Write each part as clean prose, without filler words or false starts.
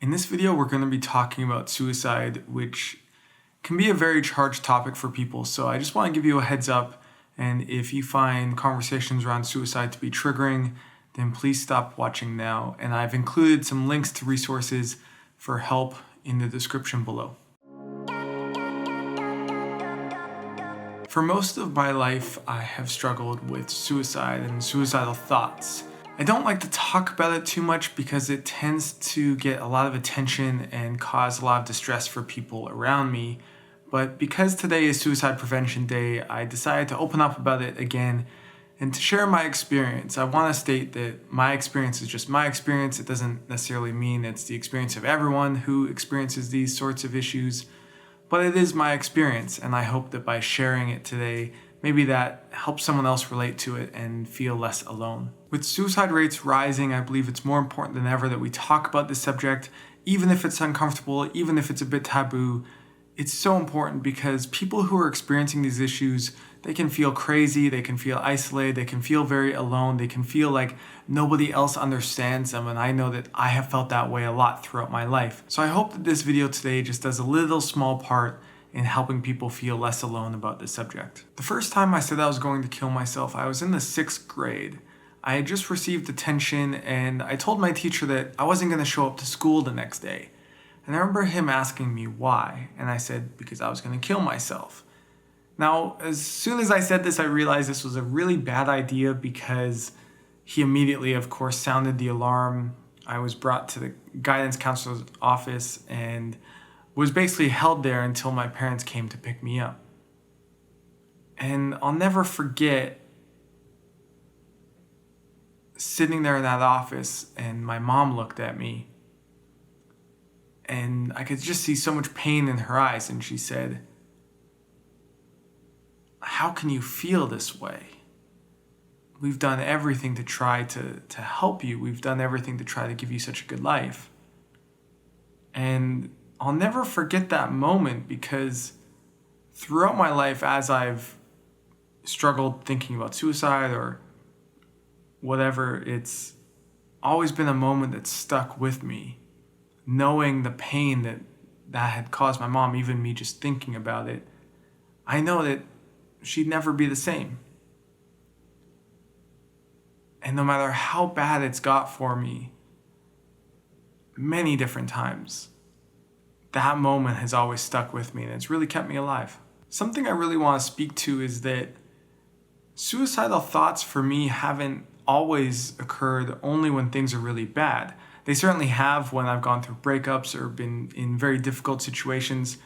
In this video, we're going to be talking about suicide, which can be a very charged topic for people. So I just want to give you a heads up. And if you find conversations around suicide to be triggering, then please stop watching now. And I've included some links to resources for help in the description below. For most of my life, I have struggled with suicide and suicidal thoughts. I don't like to talk about it too much because it tends to get a lot of attention and cause a lot of distress for people around me. But because today is Suicide Prevention Day, I decided to open up about it again and to share my experience. I want to state that my experience is just my experience. It doesn't necessarily mean it's the experience of everyone who experiences these sorts of issues, but it is my experience, and I hope that by sharing it today, maybe that helps someone else relate to it and feel less alone. With suicide rates rising, I believe it's more important than ever that we talk about this subject, even if it's uncomfortable, even if it's a bit taboo. It's so important because people who are experiencing these issues, they can feel crazy, they can feel isolated, they can feel very alone, they can feel like nobody else understands them, and I know that I have felt that way a lot throughout my life. So I hope that this video today just does a little small part in helping people feel less alone about this subject. The first time I said I was going to kill myself, I was in the 6th grade. I had just received detention and I told my teacher that I wasn't going to show up to school the next day. And I remember him asking me why, and I said because I was going to kill myself. Now, as soon as I said this, I realized this was a really bad idea because he immediately, of course, sounded the alarm. I was brought to the guidance counselor's office and was basically held there until my parents came to pick me up. And I'll never forget sitting there in that office and my mom looked at me and I could just see so much pain in her eyes, and she said, "How can you feel this way? We've done everything to try to help you. We've done everything to try to give you such a good life." And I'll never forget that moment because throughout my life, as I've struggled thinking about suicide or whatever, it's always been a moment that stuck with me. Knowing the pain that had caused my mom, even me just thinking about it, I know that she'd never be the same. And no matter how bad it's got for me, many different times, that moment has always stuck with me and it's really kept me alive. Something I really want to speak to is that suicidal thoughts for me haven't always occurred only when things are really bad. They certainly have when I've gone through breakups or been in very difficult situations.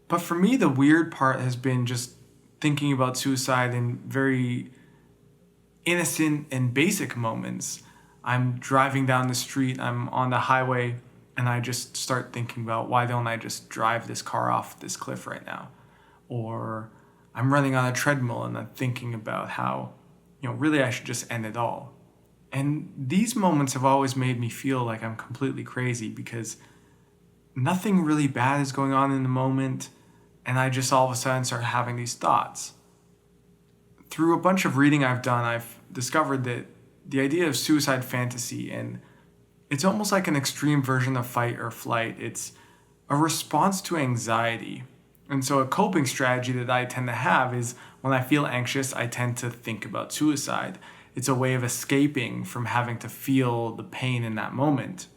But for me, the weird part has been just thinking about suicide in very innocent and basic moments. I'm driving down the street, I'm on the highway, and I just start thinking about, why don't I just drive this car off this cliff right now? Or I'm running on a treadmill and I'm thinking about how, really I should just end it all. And these moments have always made me feel like I'm completely crazy because nothing really bad is going on in the moment, and I just all of a sudden start having these thoughts. Through a bunch of reading I've done, I've discovered that the idea of suicide fantasy, and it's almost like an extreme version of fight or flight. It's a response to anxiety. And so a coping strategy that I tend to have is when I feel anxious, I tend to think about suicide. It's a way of escaping from having to feel the pain in that moment.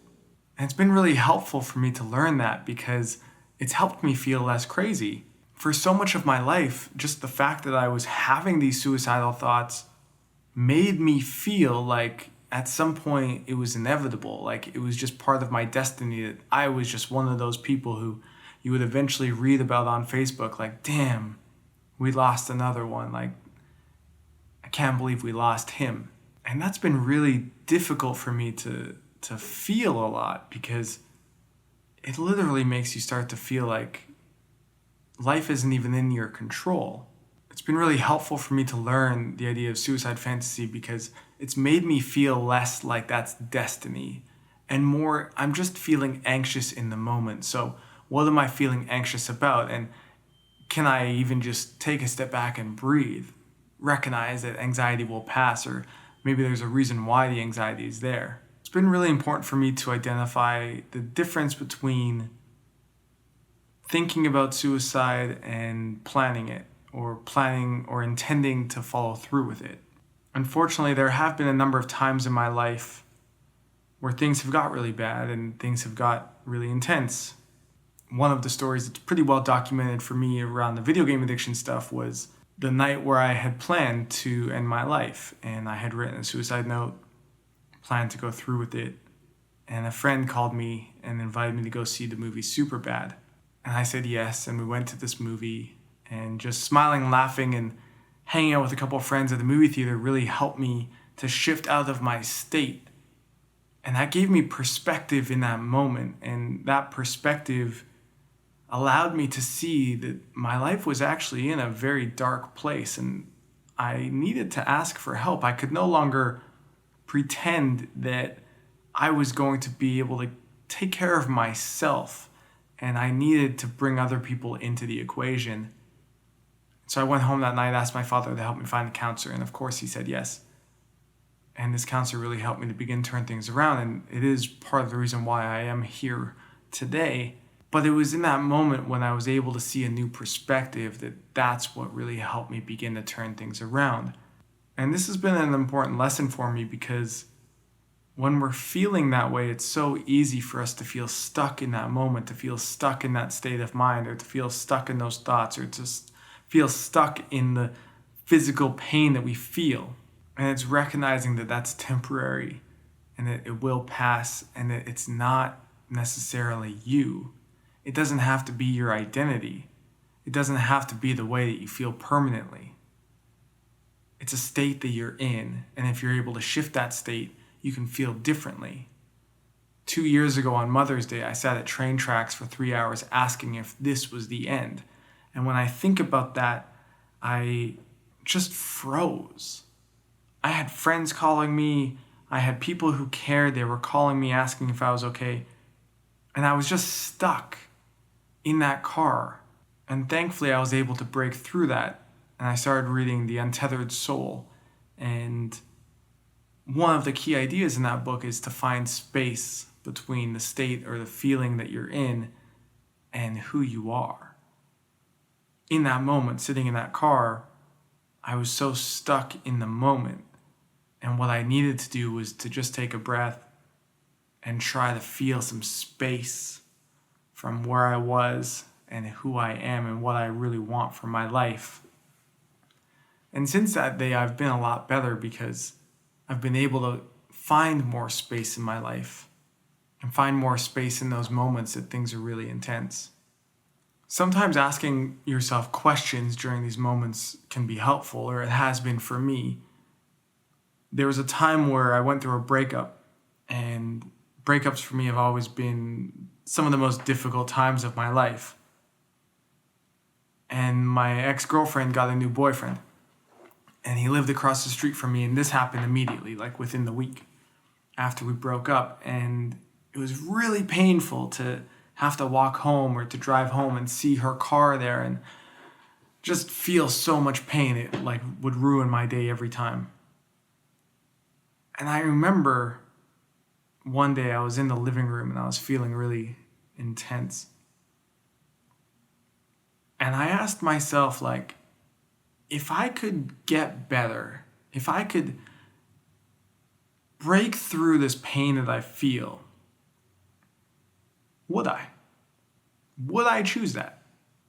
And it's been really helpful for me to learn that because it's helped me feel less crazy. For so much of my life, just the fact that I was having these suicidal thoughts made me feel like at some point it was inevitable, like it was just part of my destiny, that I was just one of those people who you would eventually read about on Facebook, like, damn, we lost another one, like, I can't believe we lost him. And that's been really difficult for me to feel a lot because it literally makes you start to feel like life isn't even in your control. It's been really helpful for me to learn the idea of suicide fantasy because it's made me feel less like that's destiny and more, I'm just feeling anxious in the moment. So what am I feeling anxious about? And can I even just take a step back and breathe? Recognize that anxiety will pass, or maybe there's a reason why the anxiety is there. been really important for me to identify the difference between thinking about suicide and planning it, or planning or intending to follow through with it. Unfortunately, there have been a number of times in my life where things have got really bad and things have got really intense. One of the stories that's pretty well documented for me around the video game addiction stuff was the night where I had planned to end my life, and I had written a suicide note, planned to go through with it, and a friend called me and invited me to go see the movie Superbad. And I said yes, and we went to this movie, and just smiling, laughing, and hanging out with a couple of friends at the movie theater really helped me to shift out of my state. And that gave me perspective in that moment, and that perspective allowed me to see that my life was actually in a very dark place, and I needed to ask for help. I could no longer pretend that I was going to be able to take care of myself, and I needed to bring other people into the equation. So I went home that night, asked my father to help me find a counselor, and of course he said yes. And this counselor really helped me to begin to turn things around, and it is part of the reason why I am here today. But it was in that moment when I was able to see a new perspective that's what really helped me begin to turn things around. And this has been an important lesson for me, because when we're feeling that way, it's so easy for us to feel stuck in that moment, to feel stuck in that state of mind, or to feel stuck in those thoughts, or just feel stuck in the physical pain that we feel. And it's recognizing that that's temporary, and that it will pass, and that it's not necessarily you. It doesn't have to be your identity. It doesn't have to be the way that you feel permanently. It's a state that you're in, and if you're able to shift that state, you can feel differently. 2 years ago on Mother's Day, I sat at train tracks for 3 hours asking if this was the end. And when I think about that, I just froze. I had friends calling me. I had people who cared. They were calling me asking if I was okay. And I was just stuck in that car. And thankfully, I was able to break through that. And I started reading The Untethered Soul. And one of the key ideas in that book is to find space between the state or the feeling that you're in and who you are. In that moment, sitting in that car, I was so stuck in the moment. And what I needed to do was to just take a breath and try to feel some space from where I was and who I am and what I really want for my life. And since that day, I've been a lot better, because I've been able to find more space in my life and find more space in those moments that things are really intense. Sometimes asking yourself questions during these moments can be helpful, or it has been for me. There was a time where I went through a breakup, and breakups for me have always been some of the most difficult times of my life. And my ex-girlfriend got a new boyfriend, and he lived across the street from me, and this happened immediately, like within the week after we broke up. And it was really painful to have to walk home or to drive home and see her car there and just feel so much pain. It like would ruin my day every time. And I remember one day I was in the living room and I was feeling really intense. And I asked myself, like, if I could get better, if I could break through this pain that I feel, would I? Would I choose that?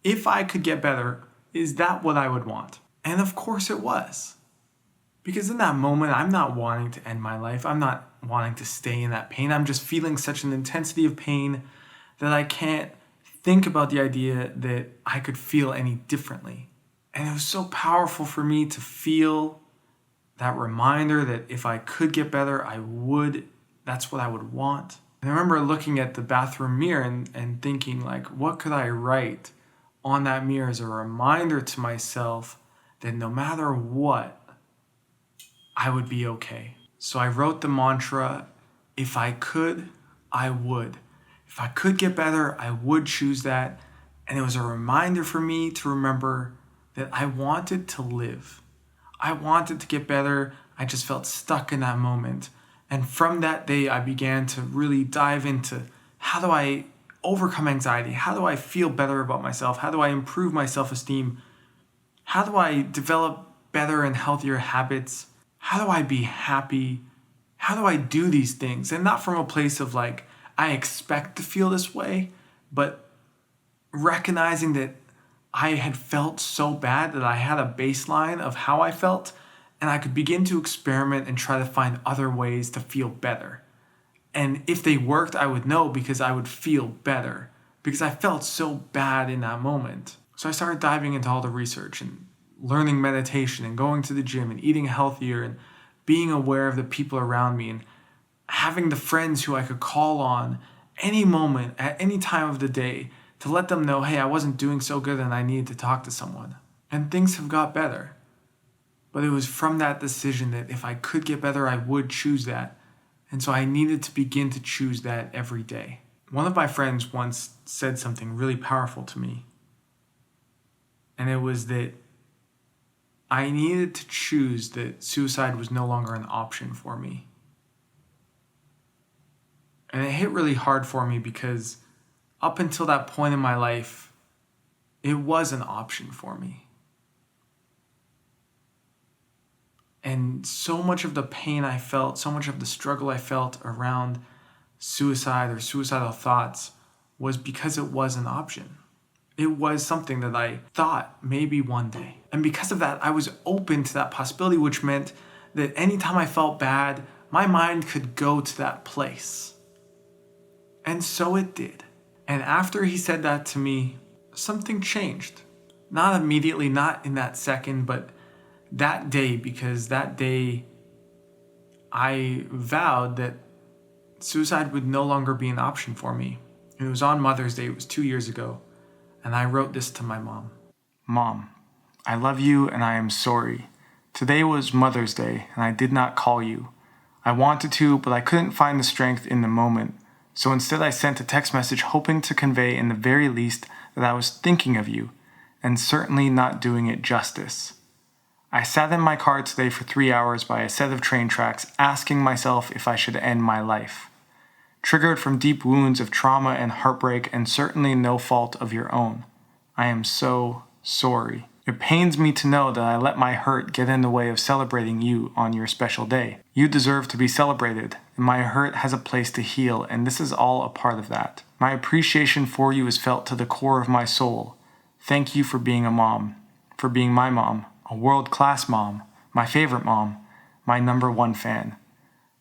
If I could get better, is that what I would want? And of course it was. Because in that moment, I'm not wanting to end my life. I'm not wanting to stay in that pain. I'm just feeling such an intensity of pain that I can't think about the idea that I could feel any differently. And it was so powerful for me to feel that reminder that if I could get better, I would. That's what I would want. And I remember looking at the bathroom mirror and thinking, like, what could I write on that mirror as a reminder to myself that no matter what, I would be okay. So I wrote the mantra, if I could, I would. If I could get better, I would choose that. And it was a reminder for me to remember that I wanted to live. I wanted to get better. I just felt stuck in that moment. And from that day, I began to really dive into how do I overcome anxiety? How do I feel better about myself? How do I improve my self-esteem? How do I develop better and healthier habits? How do I be happy? How do I do these things? And not from a place of like, I expect to feel this way, but recognizing that I had felt so bad that I had a baseline of how I felt, and I could begin to experiment and try to find other ways to feel better. And if they worked, I would know because I would feel better because I felt so bad in that moment. So I started diving into all the research and learning meditation and going to the gym and eating healthier and being aware of the people around me and having the friends who I could call on any moment at any time of the day to let them know, hey, I wasn't doing so good and I needed to talk to someone. And things have got better. But it was from that decision that if I could get better, I would choose that. And so I needed to begin to choose that every day. One of my friends once said something really powerful to me. And it was that I needed to choose that suicide was no longer an option for me. And it hit really hard for me because up until that point in my life, it was an option for me. And so much of the pain I felt, so much of the struggle I felt around suicide or suicidal thoughts was because it was an option. It was something that I thought maybe one day. And because of that, I was open to that possibility, which meant that anytime I felt bad, my mind could go to that place. And so it did. And after he said that to me, something changed. Not immediately, not in that second, but that day, because that day I vowed that suicide would no longer be an option for me. And it was on Mother's Day, it was 2 years ago. And I wrote this to my mom. Mom, I love you and I am sorry. Today was Mother's Day and I did not call you. I wanted to, but I couldn't find the strength in the moment. So instead I sent a text message hoping to convey in the very least that I was thinking of you, and certainly not doing it justice. I sat in my car today for 3 hours by a set of train tracks asking myself if I should end my life. Triggered from deep wounds of trauma and heartbreak and certainly no fault of your own. I am so sorry. It pains me to know that I let my hurt get in the way of celebrating you on your special day. You deserve to be celebrated, and my hurt has a place to heal, and this is all a part of that. My appreciation for you is felt to the core of my soul. Thank you for being a mom, for being my mom, a world-class mom, my favorite mom, my #1 fan.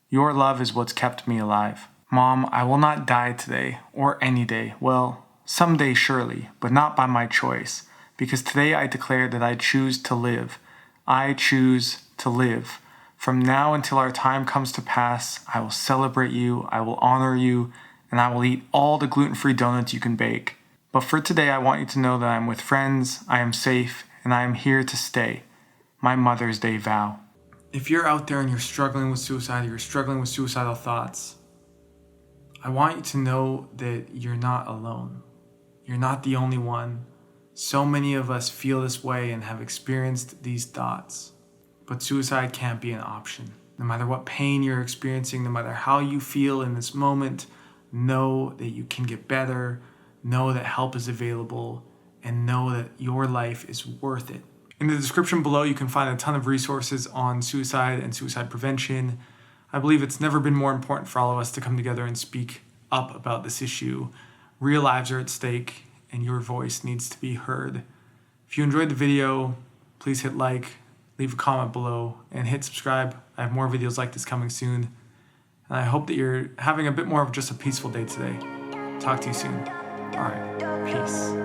Your love is what's kept me alive. Mom, I will not die today, or any day. Well, someday surely, but not by my choice. Because today I declare that I choose to live. I choose to live. From now until our time comes to pass, I will celebrate you, I will honor you, and I will eat all the gluten-free donuts you can bake. But for today, I want you to know that I'm with friends, I am safe, and I am here to stay. My Mother's Day vow. If you're out there and you're struggling with suicide, you're struggling with suicidal thoughts, I want you to know that you're not alone. You're not the only one. So many of us feel this way and have experienced these thoughts. But suicide can't be an option. No matter what pain you're experiencing, no matter how you feel in this moment, know that you can get better, know that help is available, and know that your life is worth it. In the description below, you can find a ton of resources on suicide and suicide prevention. I believe it's never been more important for all of us to come together and speak up about this issue. Real lives are at stake, and your voice needs to be heard. If you enjoyed the video, please hit like, leave a comment below, and hit subscribe. I have more videos like this coming soon. And I hope that you're having a bit more of just a peaceful day today. Talk to you soon. All right, peace.